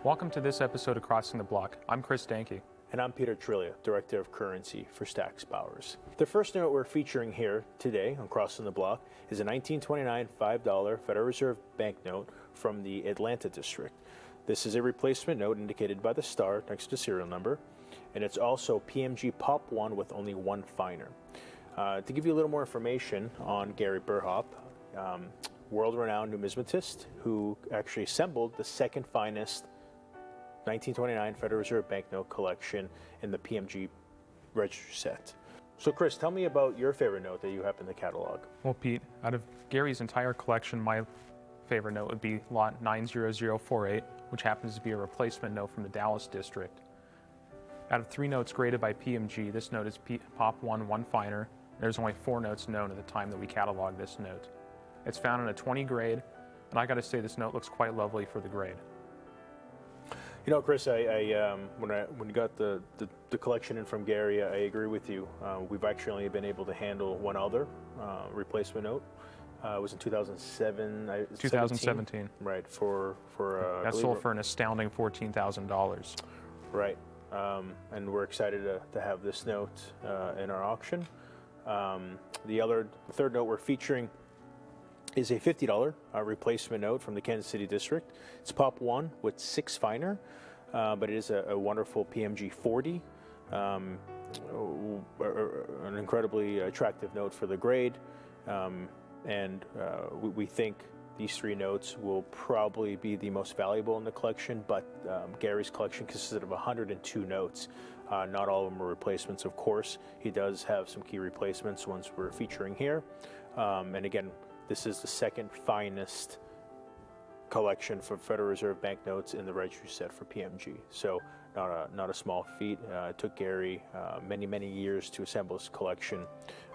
Welcome to this episode of Crossing the Block. I'm Chris Danke. And I'm Peter Trillia, Director of Currency for Stax Bowers. The first note we're featuring here today on Crossing the Block is a 1929 $5 Federal Reserve banknote from the Atlanta district. This is a replacement note indicated by the star next to serial number, and it's also PMG Pop 1 with only one finer. To give you a little more information on Gary Burhop, world-renowned numismatist who actually assembled the second finest 1929 Federal Reserve banknote collection in the PMG register set. So Chris, tell me about your favorite note that you have in the catalog. Well, Pete, out of Gary's entire collection, my favorite note would be lot 90048, which happens to be a replacement note from the Dallas district. Out of 3 notes graded by PMG, this note is Pop 1, one finer. There's only 4 notes known at the time that we catalog this note. It's found in a 20 grade, and I gotta say this note looks quite lovely for the grade. You know, Chris, when you got the collection in from Gary, I agree with you. We've actually only been able to handle one other replacement note. It was in 2007. 2017. Right, that sold for an astounding $14,000. Right, and we're excited to have this note in our auction. The third note we're featuring is a $50 replacement note from the Kansas City district. It's Pop 1 with 6 finer, but it is a wonderful PMG 40, an incredibly attractive note for the grade, and we think these 3 notes will probably be the most valuable in the collection, but Gary's collection consisted of 102 notes. Not all of them are replacements, of course. He does have some key replacements, ones we're featuring here, and again, this is the second finest collection for Federal Reserve banknotes in the registry set for PMG. So not a small feat. It took Gary many years to assemble this collection,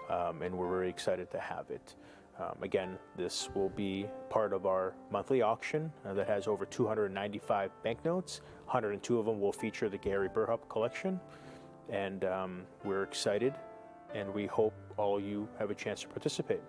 and we're very excited to have it. Again, this will be part of our monthly auction that has over 295 banknotes. 102 of them will feature the Gary Burhop Collection, and we're excited, and we hope all you have a chance to participate.